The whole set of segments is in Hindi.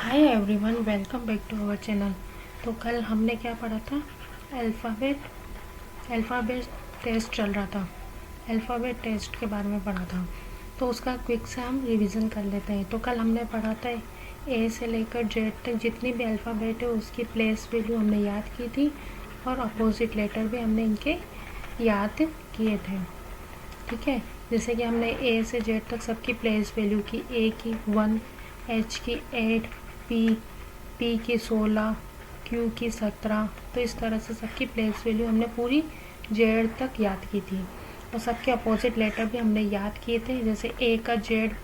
Hi everyone, welcome back to our channel. तो कल हमने क्या पढ़ा था? अल्फ़ाबेट टेस्ट चल रहा था। अल्फ़ाबेट टेस्ट के बारे में पढ़ा था, तो उसका क्विक से हम रिवीजन कर लेते हैं। तो कल हमने पढ़ा था ए से लेकर जेड तक जितनी भी अल्फ़ाबेट है उसकी प्लेस वैल्यू हमने याद की थी, और अपोजिट लेटर भी हमने इनके याद किए थे। ठीक है, जैसे कि हमने ए से जेड तक सबकी प्लेस वैल्यू की। ए की 1, एच की 8, पी की 16, क्यू की 17। तो इस तरह से सबकी प्लेस वैल्यू हमने पूरी जेड तक याद की थी, और सबके अपोजिट लेटर भी हमने याद किए थे, जैसे ए का जेड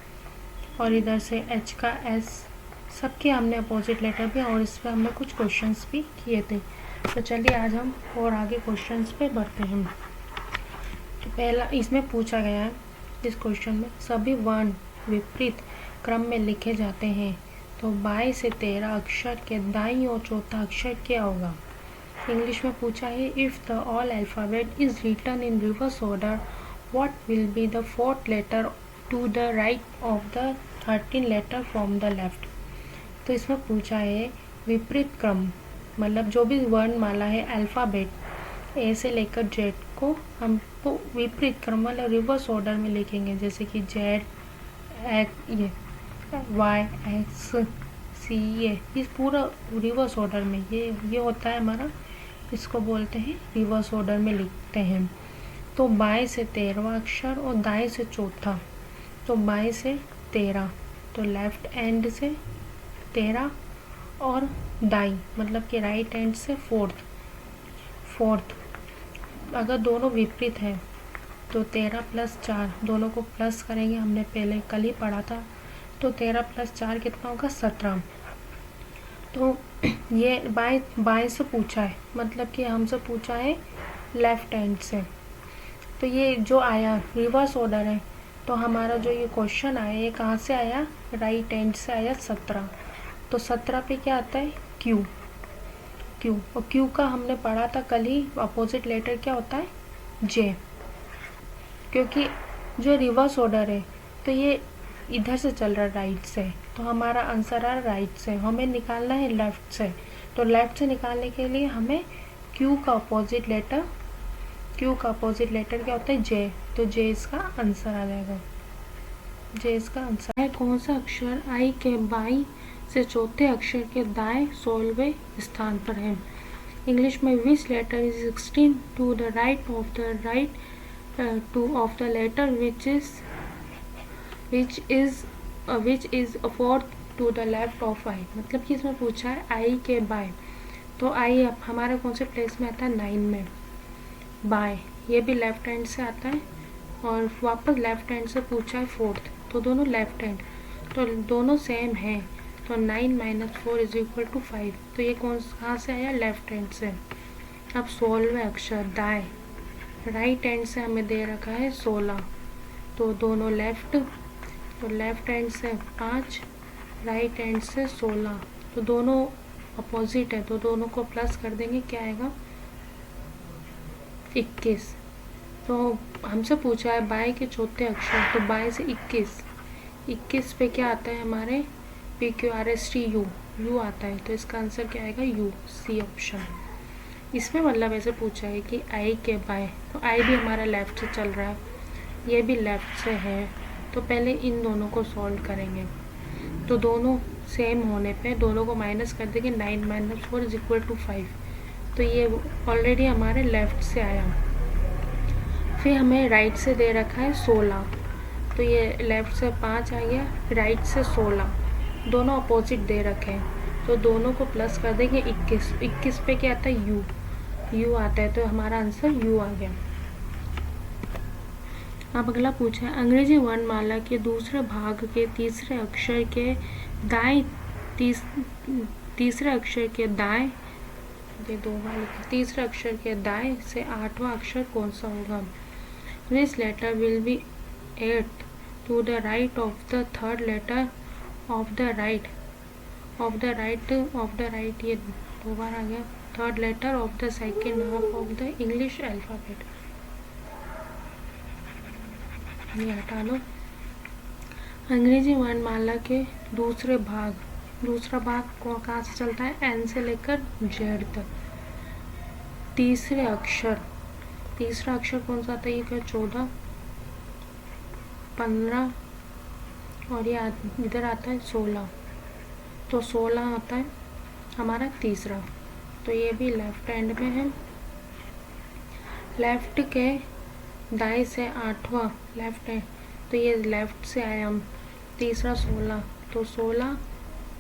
और इधर से एच का एस। सबके हमने अपोजिट लेटर भी, और इस पर हमने कुछ क्वेश्चंस भी किए थे। तो चलिए आज हम और आगे क्वेश्चंस पे बढ़ते हैं। तो पहला इसमें पूछा गया है, इस क्वेश्चन में सभी वर्ण विपरीत क्रम में लिखे जाते हैं, तो 22 से 13 अक्षर के दाईं और चौथा अक्षर क्या होगा? इंग्लिश में पूछा है, if the all alphabet is written in reverse order what will be the fourth letter to the right of the 13 letter from the left. तो इसमें पूछा है विपरीत क्रम, मतलब जो भी वर्णमाला है अल्फ़ाबेट ए से लेकर जेड को हमको विपरीत क्रम वाला रिवर्स ऑर्डर में लिखेंगे, जैसे कि जेड ये वाई एक्स सी, ये इस पूरा रिवर्स ऑर्डर में ये होता है हमारा, इसको बोलते हैं रिवर्स ऑर्डर में लिखते हैं। तो बाएं से 13वां अक्षर और दाएं से चौथा, तो बाएं से 13, तो लेफ्ट एंड से 13 और दाई मतलब कि राइट एंड से फोर्थ। अगर दोनों विपरीत हैं तो 13 + 4 दोनों को प्लस करेंगे, हमने पहले कल ही पढ़ा था। तो 13 + 4 कितना होगा? 17। तो ये बाएं से पूछा है, मतलब कि हमसे पूछा है लेफ्ट हैंड से। तो ये जो आया रिवर्स ऑर्डर है, तो हमारा जो ये क्वेश्चन आया ये कहाँ से आया? राइट हैंड से आया 17। तो 17 पे क्या आता है? क्यू। और क्यू का हमने पढ़ा था कल ही, अपोजिट लेटर क्या होता है? जे। क्योंकि जो रिवर्स ऑर्डर है तो ये इधर से चल रहा है राइट से, तो हमारा आंसर आ राइट से, हमें निकालना है लेफ्ट से। तो लेफ्ट से निकालने के लिए हमें क्यू का अपोजिट लेटर क्या होता है? जे। तो जे इसका आंसर आ जाएगा। जे इसका आंसर है। कौन सा अक्षर आई के बाई से चौथे अक्षर के दाएं 16वें स्थान पर है? इंग्लिश में which letter is 16 to the right of the of the letter which is a fourth to the left of I। मतलब कि इसमें पूछा है आई के बाय, तो आई हमारे कौन से प्लेस में आता है? 9 में। बाय ये भी लेफ्ट हैंड से आता है, और वापस लेफ्ट हैंड से पूछा है फोर्थ, तो दोनों लेफ्ट हैंड, तो दोनों सेम है। तो 9 - 4 = 5। तो ये कहाँ से आया? लेफ्ट हैंड से। अब 16वें अक्षर दाएं, राइट हैंड से हमें दे रखा है 16, तो दोनों लेफ्ट, तो लेफ्ट हैंड से 5, राइट हैंड से 16, तो दोनों अपोजिट है, तो दोनों को प्लस कर देंगे, क्या आएगा? 21। तो हमसे पूछा है बाएं के चौथे अक्षर, तो बाएं से 21 पे क्या आता है हमारे? PQRST यू आता है, तो इसका आंसर क्या आएगा? U, C option. इसमें मतलब ऐसे पूछा है कि आई के बाएं, तो आई भी हमारा लेफ्ट से चल रहा है, ये भी लेफ्ट से है, तो पहले इन दोनों को सॉल्व करेंगे। तो दोनों सेम होने पे दोनों को माइनस कर देंगे, 9 - 4 = 5। तो ये ऑलरेडी हमारे लेफ्ट से आया। फिर हमें राइट से दे रखा है 16, तो ये लेफ्ट से 5 आ गया, राइट से 16, दोनों अपोजिट दे रखे हैं, तो दोनों को प्लस कर देंगे 21 पे क्या आता है? यू आता है, तो हमारा आंसर यू आ गया। अब अगला पूछा है अंग्रेजी वर्णमाला के दूसरे भाग के तीसरे अक्षर के दाएं तीसरे अक्षर के दाएं, ये 2 बार लिखा, तीसरे अक्षर के दाएं से 8वां अक्षर कौन सा होगा? This letter will be 8th to the right of the third letter of the right ये 2 बार आ गया, third letter of the second half of the English alphabet. ये हटा लो। अंग्रेजी वर्णमाला के दूसरे भाग दूसरा भाग कहाँ से चलता है, एन से लेकर जेड तक। तीसरा अक्षर कौन सा आता है, ये क्या, 14, 15 और ये इधर आता है 16, तो 16 आता है हमारा तीसरा। तो ये भी लेफ्ट हैंड में है। लेफ्ट के दाएं से 8वां लेफ्ट है, तो ये लेफ्ट से आया हम, तीसरा 16, तो 16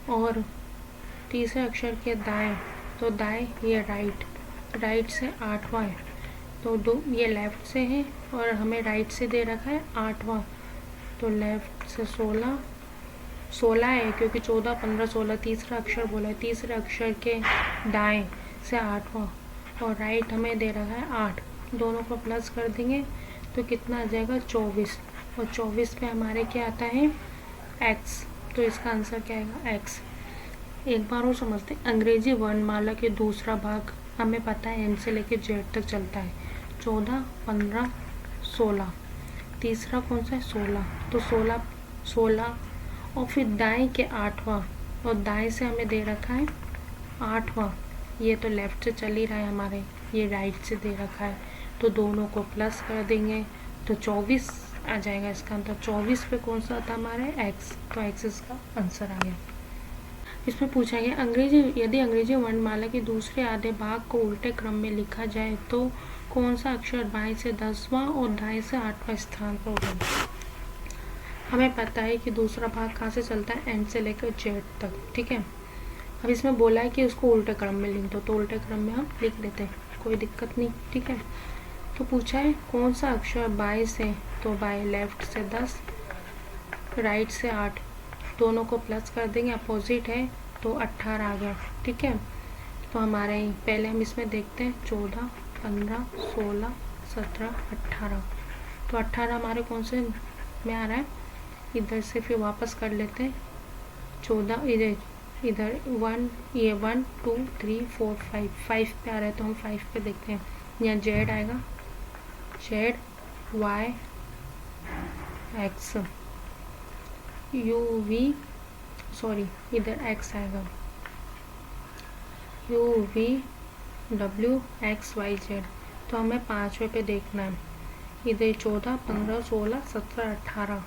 और तीसरे अक्षर के दाएं, तो दाएं ये राइट से 8वां है, तो दो ये लेफ्ट से है और हमें राइट से दे रखा है 8वां, तो लेफ्ट से 16 है क्योंकि 14, 15, 16 तीसरा अक्षर बोला है, तीसरे अक्षर के दाएं से 8वां और राइट हमें दे रखा है 8, दोनों को प्लस कर देंगे तो कितना आ जाएगा 24, और 24 पे हमारे क्या आता है x, तो इसका आंसर क्या आएगा x। एक बार और समझते हैं, अंग्रेजी वर्णमाला के दूसरा भाग हमें पता है एन से लेकर जेड तक चलता है, 14, 15, 16, तीसरा कौन सा है 16, तो 16 और फिर दाएं के 8वां, और दाएं से हमें दे रखा है 8वां, ये तो लेफ्ट से चल ही रहा है हमारे, ये राइट से दे रखा है, तो दोनों को प्लस कर देंगे तो 24 आ जाएगा इसका आंसर। 24 पे कौन सा आता हमारे x, तो x इसका आंसर आ गया। इसमें पूछा गया यदि अंग्रेजी वर्णमाला के दूसरे आधे भाग को उल्टे क्रम में लिखा जाए तो कौन सा अक्षर बाएं से 10वां और दाएं से 8वां स्थान पर होगा। हमें पता है कि दूसरा भाग कहाँ से चलता है, एन से लेकर जेड तक, ठीक है। अब इसमें बोला है कि उसको उल्टे क्रम में लिख दो, तो उल्टे क्रम में हम लिख देते हैं, कोई दिक्कत नहीं, ठीक है। तो पूछा है कौन सा अक्षर बाएं से, तो बाएं लेफ्ट से 10, राइट से 8, दोनों को प्लस कर देंगे, अपोजिट है तो 18 आ गया, ठीक है। तो हमारे पहले हम इसमें देखते हैं 14, 15, 16, 17, 18, तो 18 हमारे कौन से में आ रहा है, इधर से फिर वापस कर लेते हैं 14, इधर 1, ये 1, 2, 3, 4, 5 पे आ रहा है, तो हम 5 पे देखते हैं, यहाँ जेड आएगा, Z Y X, U V sorry इधर एक्स आएगा, U V W X Y Z, तो हमें 5वें पे देखना है, इधर 14, 15, 16, 17,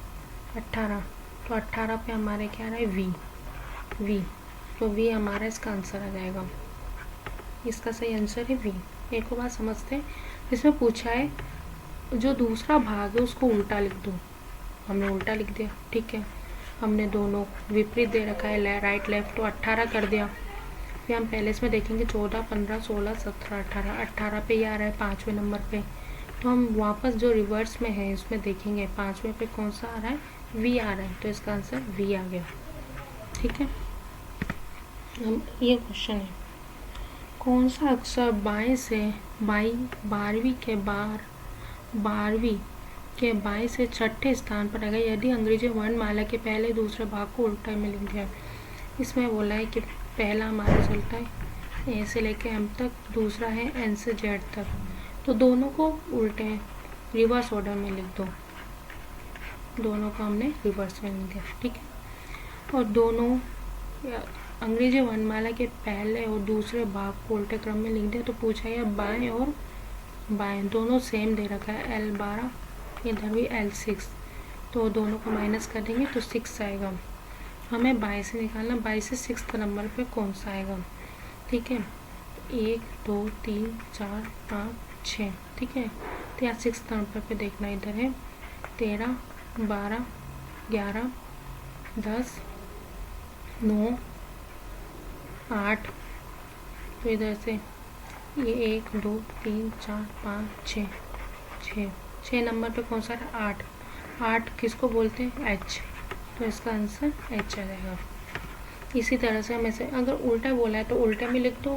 18, तो 18 पे हमारे क्या आ रहा है वी, तो वी हमारा इसका आंसर आ जाएगा, इसका सही आंसर है वी। एक और बात समझते हैं, इसमें पूछा है जो दूसरा भाग है उसको उल्टा लिख दो, हमने उल्टा लिख दिया, ठीक है। हमने दोनों विपरीत दे रखा है, राइट लेफ्ट, तो 18 कर दिया। फिर हम पहले इसमें देखेंगे 14, 15, 16, 17, 18 पे ये आ रहा है 5वें नंबर पे, तो हम वापस जो रिवर्स में है उसमें देखेंगे 5वें पे कौन सा आ रहा है, वी आ रहा है, तो इसका आंसर वी आ गया, ठीक है। हम ये क्वेश्चन है, कौन सा अक्षर बाएं से 12वीं के बाएं से छठे स्थान पर आएगा यदि अंग्रेजी वर्णमाला के पहले दूसरे भाग को उल्टा में लिख दिया। इसमें बोला है कि पहला हमारा चलता है ए से लेके एम तक, दूसरा है एन से जेड तक, तो दोनों को उल्टे रिवर्स ऑर्डर में लिख दो, दोनों को हमने रिवर्स में लिख दिया, ठीक है। और दोनों अंग्रेजी वर्णमाला के पहले और दूसरे भाग को उल्टे क्रम में लिख दिया, तो पूछा है बाएं और बाएं दोनों सेम दे रखा है, L12 इधर भी L6, तो दोनों को माइनस कर देंगे तो 6 आएगा। हमें बाएं से निकालना, बाएं से 6th नंबर पे कौन सा आएगा, ठीक है। 1, 2, 3, 4, 5, 6, ठीक है। तो यहाँ 6th नंबर पे देखना, इधर है 13, 12, 11, 10, 9, 8, तो इधर से ये 1, 2, 3, 4, 5, 6 नंबर पे कौन सा है 8 किसको बोलते हैं H, तो इसका आंसर H आ जाएगा। इसी तरह से हम ऐसे अगर उल्टा बोला है तो उल्टे में लिख दो,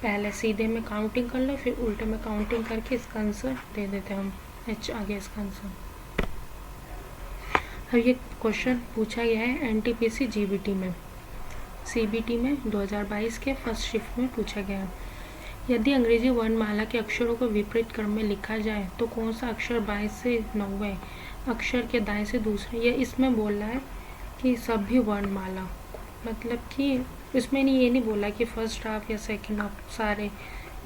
पहले सीधे में काउंटिंग कर लो, फिर उल्टे में काउंटिंग करके इसका आंसर दे देते हैं हम, H आ गया इसका आंसर। अब ये क्वेश्चन पूछा गया है NTPC GBT में, CBT में 2022 के फर्स्ट शिफ्ट में पूछा गया है। यदि अंग्रेजी वर्णमाला के अक्षरों को विपरीत क्रम में लिखा जाए तो कौन सा अक्षर बाएं से 9वें अक्षर के दाएं से दूसरे, यह इसमें बोल रहा है कि सभी वर्णमाला मतलब कि उसमें नहीं, ये नहीं बोला कि फर्स्ट हाफ या सेकंड हाफ, सारे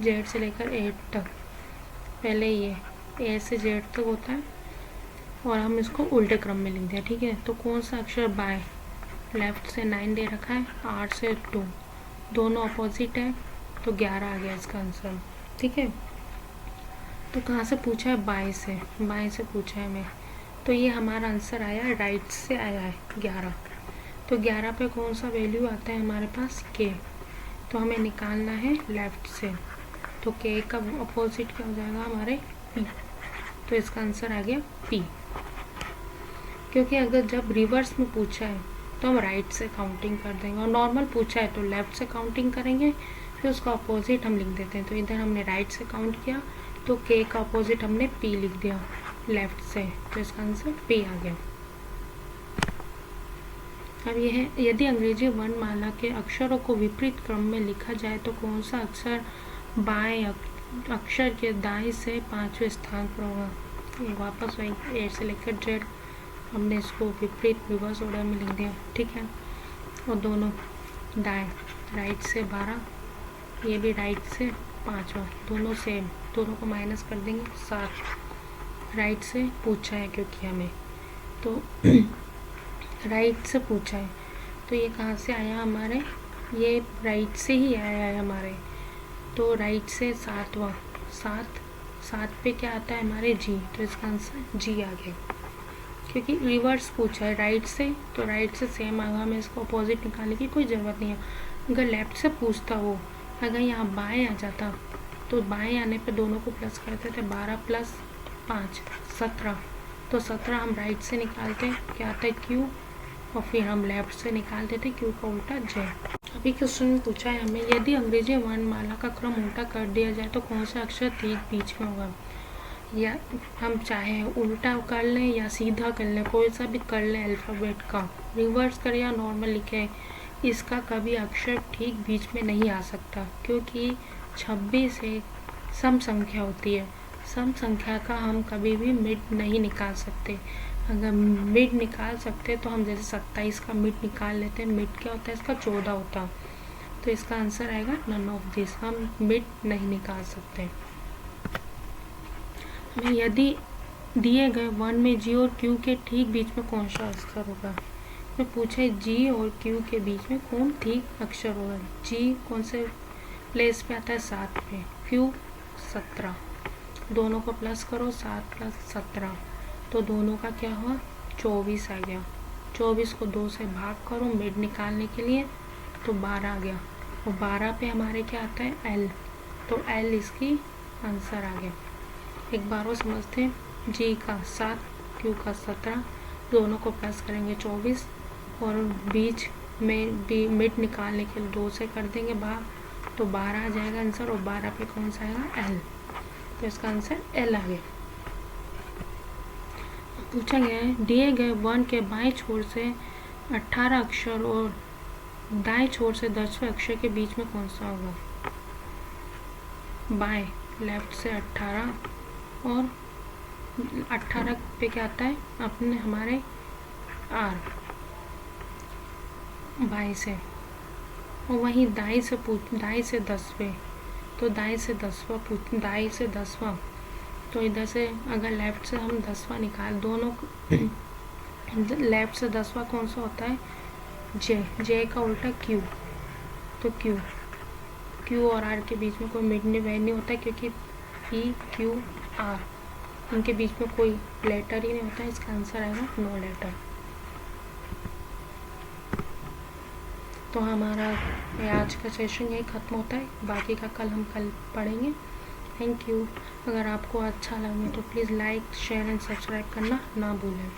जेड से लेकर एट तक, पहले ये ए से जेड तक होता है और हम इसको उल्टे क्रम में लिख दिया। ठीक है, तो कौन सा अक्षर बाय, लेफ्ट से 9 दे रखा है, 8 से 2, दोनों अपोजिट है, तो 11 आ गया इसका आंसर। ठीक है, तो कहाँ से पूछा है, बाय से, बाय से पूछा है हमें, तो ये हमारा आंसर आया राइट से आया है 11। तो 11 पे कौन सा वैल्यू आता है हमारे पास, के, तो हमें निकालना है लेफ्ट से, तो के का अपोजिट क्या हो जाएगा हमारे, पी, तो इसका आंसर आ गया पी। क्योंकि अगर जब रिवर्स में पूछा है तो हम राइट से काउंटिंग कर देंगे, और नॉर्मल पूछा है तो लेफ्ट से काउंटिंग करेंगे, फिर उसका अपोजिट हम लिख देते हैं। तो इधर हमने राइट से काउंट किया, तो के का अपोजिट हमने पी लिख दिया लेफ्ट से, तो इसका आंसर पी आ गया। अब यह है, यदि अंग्रेजी वर्णमाला के अक्षरों को विपरीत क्रम में लिखा जाए तो कौन सा अक्षर बाएं अक्षर के दाएं से 5वें स्थान पर होगा। ये वापस वही ए से लेकर जेड, हमने इसको विपरीत रिवर्स ऑर्डर में लिख दिया। ठीक है, और दोनों दाएं, राइट से 12, ये भी राइट से 5वां, दोनों सेम, दोनों को माइनस कर देंगे 7। राइट से पूछा है क्योंकि हमें, तो राइट से पूछा है, तो ये कहाँ से आया हमारे, ये राइट से ही आया है हमारे, तो राइट से 7वां, 7 पे क्या आता है हमारे, जी, तो इसका आंसर जी आ गया। क्योंकि रिवर्स पूछा है राइट से, तो राइट से सेम आएगा, हमें इसको अपोजिट निकालने की कोई ज़रूरत नहीं है। अगर लेफ्ट से पूछता हो, अगर यहाँ बाएं आ जाता, तो बाएं आने पे दोनों को प्लस करते थे, 12 + 5 17, तो 17 हम राइट से निकालते हैं, क्या आता है क्यू, और फिर हम लेफ्ट से निकालते थे क्यू का उल्टा जे। अभी क्वेश्चन में पूछा है हमें, यदि अंग्रेजी वर्णमाला का क्रम उल्टा कर दिया जाए तो कौन सा अक्षर ठीक बीच में होगा। या हम चाहे उल्टा कर लें या सीधा कर लें, कोई सा भी कर लें अल्फ़ाबेट का, रिवर्स करें या नॉर्मल लिखें, इसका कभी अक्षर ठीक बीच में नहीं आ सकता, क्योंकि 26 एक सम संख्या होती है। सम संख्या का हम कभी भी मिड नहीं निकाल सकते। अगर मिड निकाल सकते तो हम जैसे 27 का मिड निकाल लेते हैं, मिड क्या होता है इसका 14 होता, तो इसका आंसर आएगा नन ऑफ दिस, हम मिड नहीं निकाल सकते। यदि दिए गए वन में जी और क्यू के ठीक बीच में कौन सा अक्षर होगा, मैं पूछा जी और क्यू के बीच में कौन ठीक अक्षर होगा। जी कौन से प्लेस पे आता है, 7 पे, क्यू 17, दोनों को प्लस करो, 7 + 17, तो दोनों का क्या हुआ 24 आ गया। 24 को 2 से भाग करो मिड निकालने के लिए, तो 12 आ गया, और 12 पे हमारे क्या आता है एल, तो एल इसकी आंसर आ गया। एक बार वो समझते हैं, जी का 7, क्यू का 17, दोनों को प्लस करेंगे 24, और बीच में भी मिड निकालने के लिए 2 से कर देंगे भाग, तो 12 आ जाएगा आंसर, और 12 पे कौन सा आएगा एल, तो इसका आंसर एल आ गया। पूछा गया है, दिए गए वन के बाएं छोर से 18 अक्षर और दाएं छोर से 10वें अक्षर के बीच में कौन सा होगा। बाएं लेफ्ट से 18, और 18 पे क्या आता है अपने हमारे आर, बाएं से, और वहीं दाएं से 10वें, तो दाएं से 10वां, तो इधर से अगर लेफ्ट से हम 10वां निकाल, दोनों लेफ्ट से 10वां कौन सा होता है, जे का उल्टा क्यू, तो क्यू और आर के बीच में कोई मिड नहीं होता, क्योंकि पी क्यू आर इनके बीच में कोई लेटर ही नहीं होता, इसका आंसर आएगा नो लेटर। तो हमारा आज का सेशन यही ख़त्म होता है, बाकी का हम कल पढ़ेंगे। Thank you. अगर आपको अच्छा लगे तो please like share and subscribe करना ना भूलें।